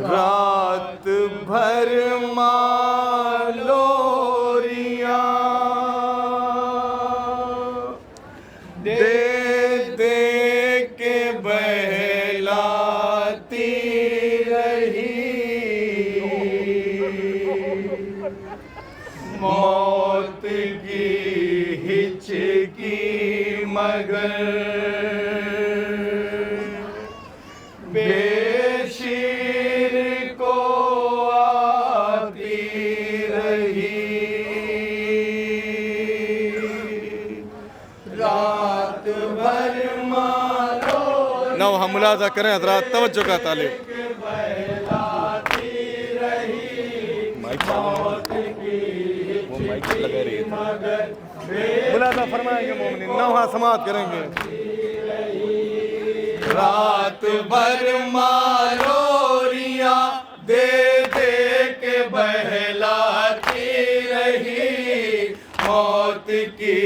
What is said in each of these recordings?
رات بھر مالوریاں دے دے کے بہلاتی رہی، موت کی ہچکی مگر بے شیر کو آتی رہی، رات بھر مالو نو ہم ملاحظہ کریں حضرات، توجہ کا طالب بہلاتی رہی، موت کی ہچکی مگر ملاحظہ فرمائیں گے مومنین، نوحہ سماعت کریں گے۔ رات بھر مالوریاں دے دے کے بہلاتی رہی، موت کی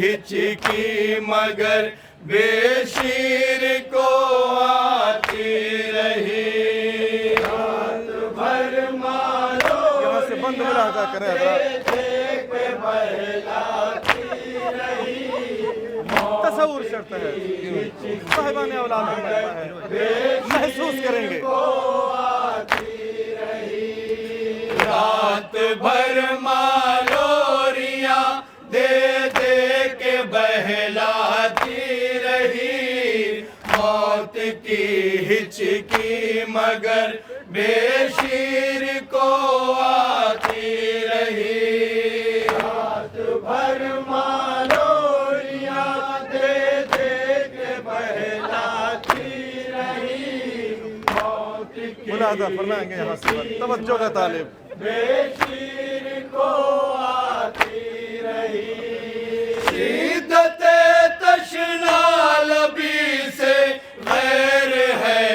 ہچکی مگر بے شیر کو آتی رہی، رات بھر مالوریاں یہاں سے بند ملاحظہ کریں حضرات، تصور شرط ہے، صاحبان اولاد میں مجمع ہے، محسوس کریں گے۔ رات بھر مالوریاں دے دے کے بہلاتی رہی، موت کی ہچکی مگر بے شیر کو آتی رہی، رات بھر مالوریاں دے دے کے بہلاتی رہی، موت کی ملاحظہ فرمائیں گے یہاں سے بند، توجہ کا طالب بے شیر کو آتی رہی، شدت تشنا لبی سے غیر ہے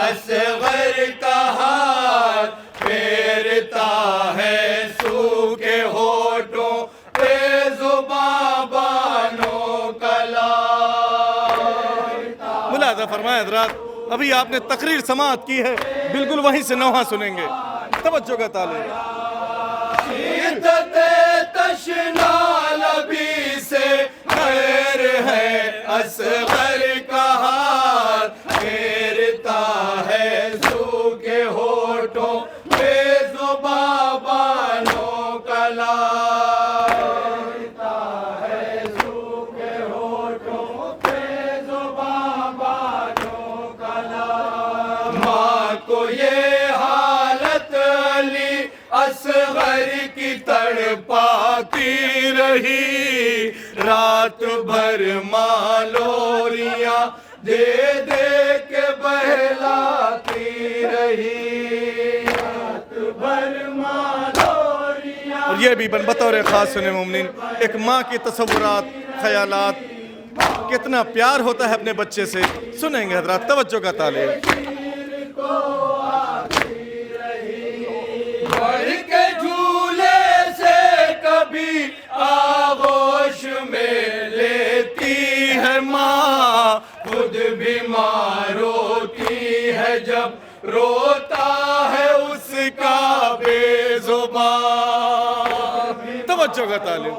اصغر کا ہاتھ، پھیرتا ہے سوکھے ہونٹوں پہ زباں بانوں کا لال۔ ملاحظہ فرمائیں حضرات، ابھی آپ نے تقریر سماعت کی ہے، بالکل وہیں سے نوحہ سنیں گے، توجہ کا طالب شدت تشنا لبی سے غیر ہے اصغر کا ہاتھ، پھیرتا ہے سوکھے ہونٹوں پہ زباں بانوں کا لال، پھیرتا ہے سوکھے ہونٹوں پہ زباں بانوں کا لال، ماں کو یہ حالت علی اصغر کی تڑپاتی رہی، رات بھر مالوریاں دے دے کے بہلاتی رہی، رات بھر مالوریاں۔ اور یہ بھی بطور خاص سنیں مومنین، ایک ماں کی تصورات، خیالات، کتنا پیار ہوتا ہے اپنے بچے سے، سنیں گے حضرات، توجہ کا طالب بڑھ کے جھولے سے کبھی آغوش میں لیتی ہے ماں، خود بھی ماں روتی ہے جب روتا ہے اس کا بے زبان، توجہ کا طالب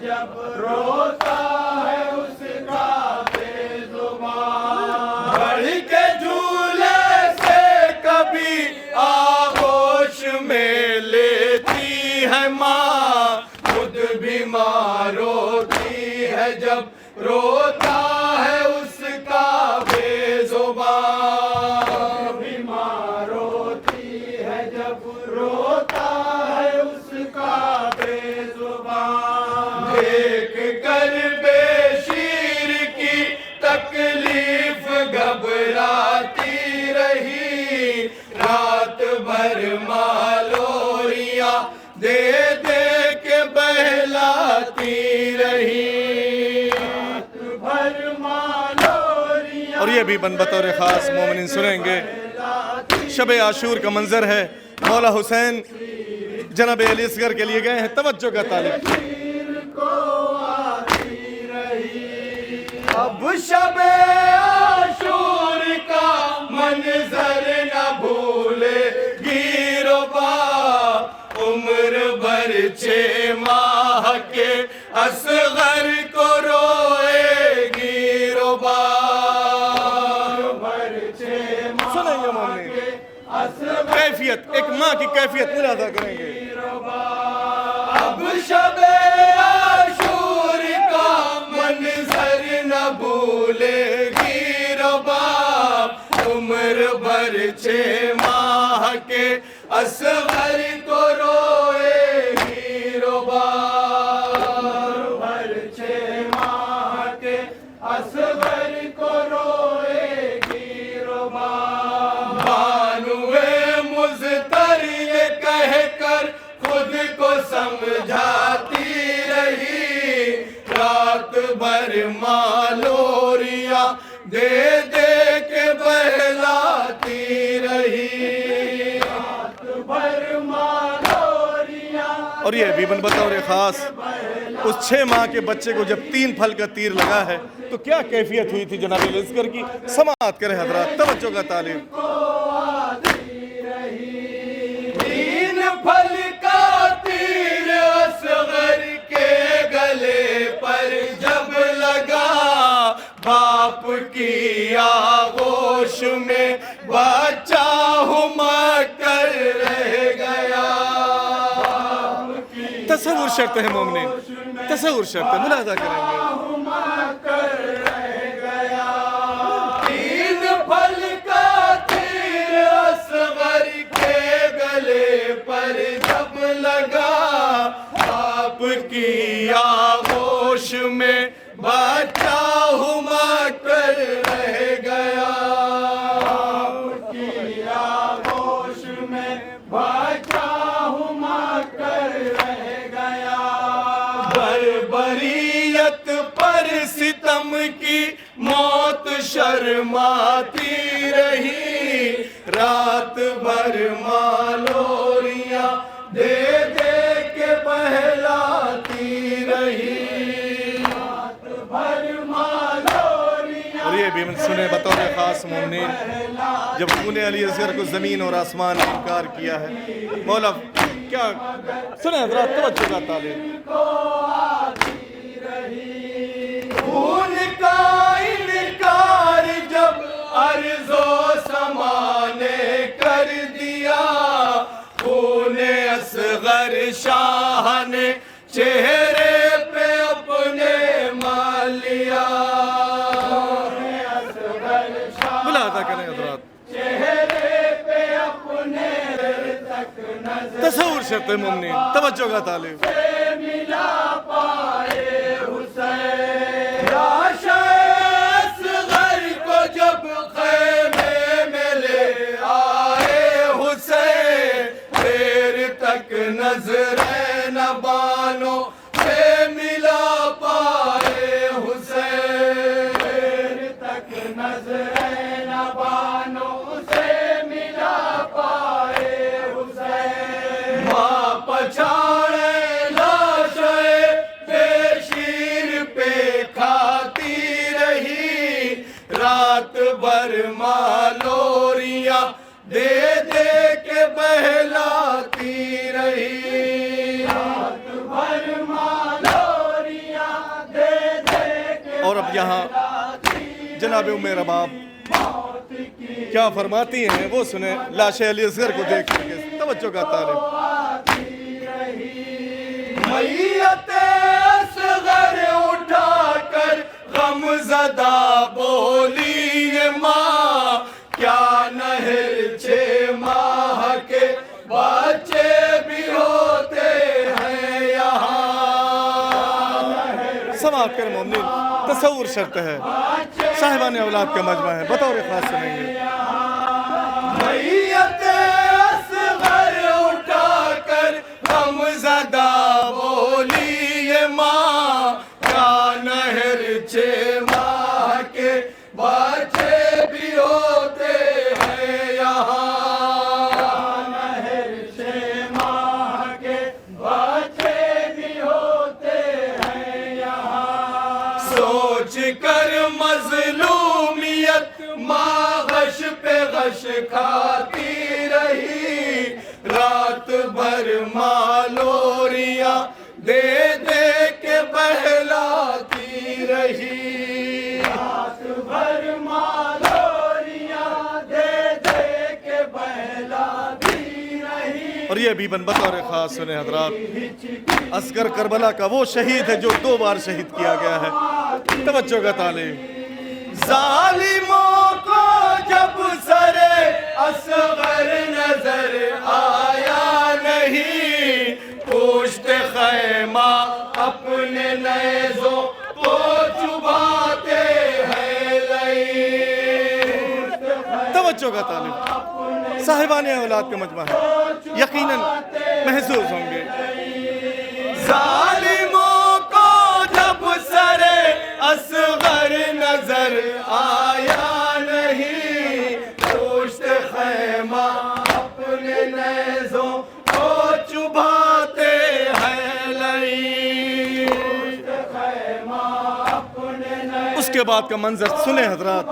جب روتا ہے اس کا بے زبان، بڑھ کے جھولے سے کبھی آغوش میں لیتی ہے ماں، خود بھی ماں روتی ہے جب روتا ہے اس کا بے زبان، بھی ماں روتی ہے جب روتا ہے اس کا بے زبان، دیکھ کر بے شیر کی تکلیف گھبراتی رہی، رات بھر مالوریاں دے دے کے بہلاتی رہی، رات بھر مالوریاں۔ اور یہ بھی بطور خاص مومنین سنیں گے، شب عاشور کا منظر ہے، مولا حسین جناب علی اصغر کے لیے گئے ہیں، توجہ کا طالب اب شب عاشور کا منظر نہ بھول بھر 6 ماہ کے اصغر کو روئے گی ربا بھر 6 ماہ سنیں گے مومنین کیفیت، ایک ماں کی کیفیت ملاحظہ کریں گے. اب شب عاشور کا منظر نہ بھولے گی ربا عمر بھر 6 ماہ کے اصغر کو روئے گی ربا بھر 6 ماہ کے اصغر کو روئے گی ربا بانوے مضطر یہ کہہ کر خود کو سمجھاتی رہی رات بھر مالوریاں دے دے کے بہلاتی رہی رات بھر مالوریاں. اور یہ بھی بطور خاص اس 6 ماہ کے بچے کو جب 3 پھل کا تیر لگا ہے تو کیا کیفیت ہوئی تھی جناب الاسکر کی. سماعت کریں حضرات، توجہ کا طالب. 3 پھل کا تیر اصغر کے گلے پر جب لگا باپ کی آغوش میں بچہ ہما کر رہ گیا. تصور شرط ہے مومنین، تصور شرط ہے، ملاحظہ کریں گے. 3 پھل کا تیر اصغر کے گلے پر جب لگا باپ کی آغوش میں بچہ ہما کر رہ گیا باپ کی آغوش میں بچہ ہما کر رہ گیا. بربریت پر ستم کی موت شرماتی رہی رات بھر مالوریاں دے دے کے بہلاتی رہی رات بھر مالوریاں. اور یہ بھی سنیں بطور خاص مومنین، جب خون علی اصغر کو زمین اور آسمان نے انکار کیا ہے، مولا کیا سنیں حضرات، توجہ کا طالب. خون کا انکار جب ارض و سما نے کر دیا خون اصغر شاہ نے چہرے پہ اپنے مال لیا. ملاحظہ کریں حضرات، چہرے پہ اپنے تک نظر تصور شرط ہے مومنین، توجہ کا طالب. ملا پائے حسین لاش اصغر کو جب خیمے میں لے آئے حسین دیر تک نظر نبانوں سے ملا پائے حسین دیر تک نظر نبانوں سے ملا پائے حسین. ماں پچھاڑے رات بھر مالوریاں دے دے کے بہلاتی رہی رات بھر مالوریاں دے دے کے. اور اب یہاں جناب ام رباب کیا فرماتی ہیں وہ سنیں لاش علی اصغر کو دیکھ کر کے. توجہ کا طالب. میت اصغر اٹھا کر غم زدہ بولی یہ ماں کیا نہر 6 ماہ کے بچے بھی ہوتے ہیں یہاں. سماعت کر مومنین، تصور شرط ہے، صاحبان اولاد کا مجمع ہے، بطور خاص سنیں گے. میت اصغر اٹھا کر غم زدہ بولی یہ ماں کیا نہر 6 ماہ کے بچے بھی ہوتے ہیں یہاں. نہر 6 ماہ کے بچے بھی ہوتے ہیں یہاں. سوچ کر مظلومیت ماں غش پہ غش کھاتی رہی رات بھر مالوری اور یہ بھی بطور خاص سنیں حضرات، اصغر کربلا کا وہ شہید ہے جو 2 بار شہید کیا گیا ہے۔ توجہ کا طالب، ظالموں کو جب سر اصغر نظر آیا نہیں، پوشت خیمہ اپنے نیزوں کو چباتے ہیں لئی۔ توجہ کا طالب، صاحبان اولاد کا مجمع ہے، یقیناً محظوظ ہوں گے۔ ظالموں کو جب سر اصغر نظر آیا نہیں، پوشت خیمہ اپنے نیزوں کو چبھاتے ہیں لئی۔ اس کے بعد کا منظر سنیں حضرات،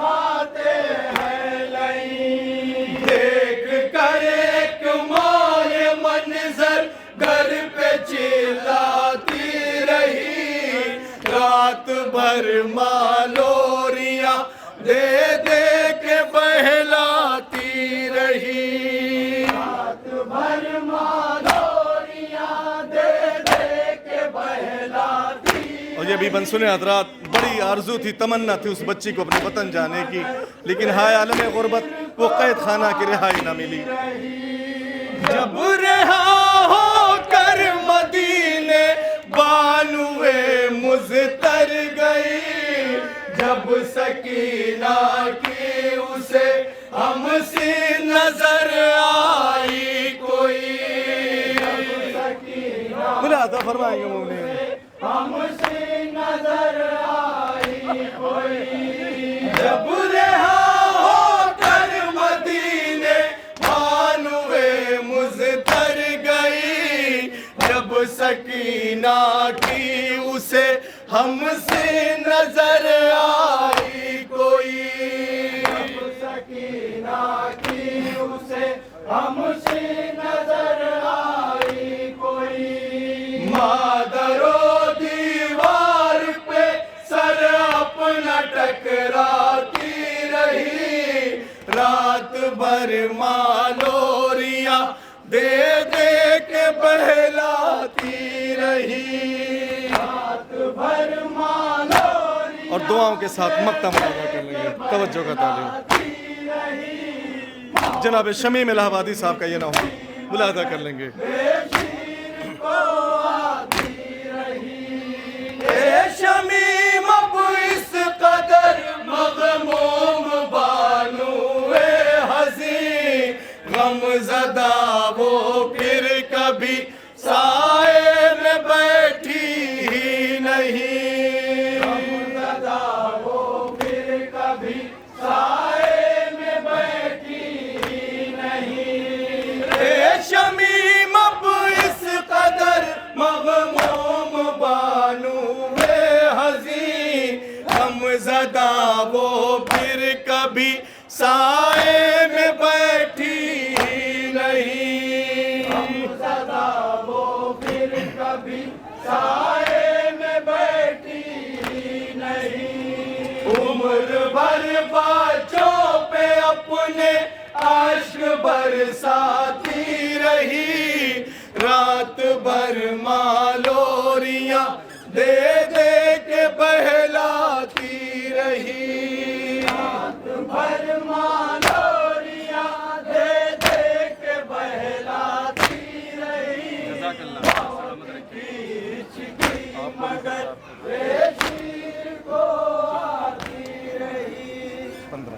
دیکھ کر ایک ماں یہ منظر گھر پہ چلاتی رہی، رات بھر مالوریاں دے دے کے بہلاتی رہی، رات بھر مالوریاں دے دے کے بہلاتی۔ اور یہ بھی بن سنیں حضرات، بڑی آرزو تھی، تمنا تھی اس بچی کو اپنے وطن جانے کی، لیکن ہائے عالم غربت، وہ قید خانہ کی رہائی نہ ملی۔ جب رہا ہو کر مدینے بانوے مضطر گئی، جب سکینہ کی اسے ہم سی نظر آئی کوئی، ملاحظہ فرمائیں گے مومنین، ہم سی نظر آئی کوئی، جب رہا ہو کر مدینے بانوے مضطر گئی، جب سکینہ کی اسے ہم سے نظر آئی کوئی، جب سکینہ کی اسے ہم سے نظر آئی کوئی، مادر و دیوار پہ سر اپنا ٹکراتی رہی، رات بھر مالوریاں دے دے کے بہلاتی رہی، رات بھر مالوریاں اور دعاؤں کے ساتھ مقطع ملاحظہ کر لیں گے۔ توجہ کا طالب، جناب شمیم الہ آبادی صاحب کا یہ نام ملاحظہ کر لیں گے۔ اے شمیم اب اس قدر مغموم بانوے حزین، غم زدہ وہ پھر کبھی سائے میں بیٹھی ہی نہیں، غم زدہ وہ پھر کبھی سائے میں بیٹھی ہی نہیں، اے شمیم اب اس قدر مغموم بانوے حزین، غم زدہ وہ پھر کبھی سائے میں بیٹھی ہی نہیں، غم زدہ وہ پھر کبھی سائے میں بیٹھی ہی نہیں، عمر بھر بچوں پہ اپنے عشق برساتی رہی، رات بھر مالوریاں دے دے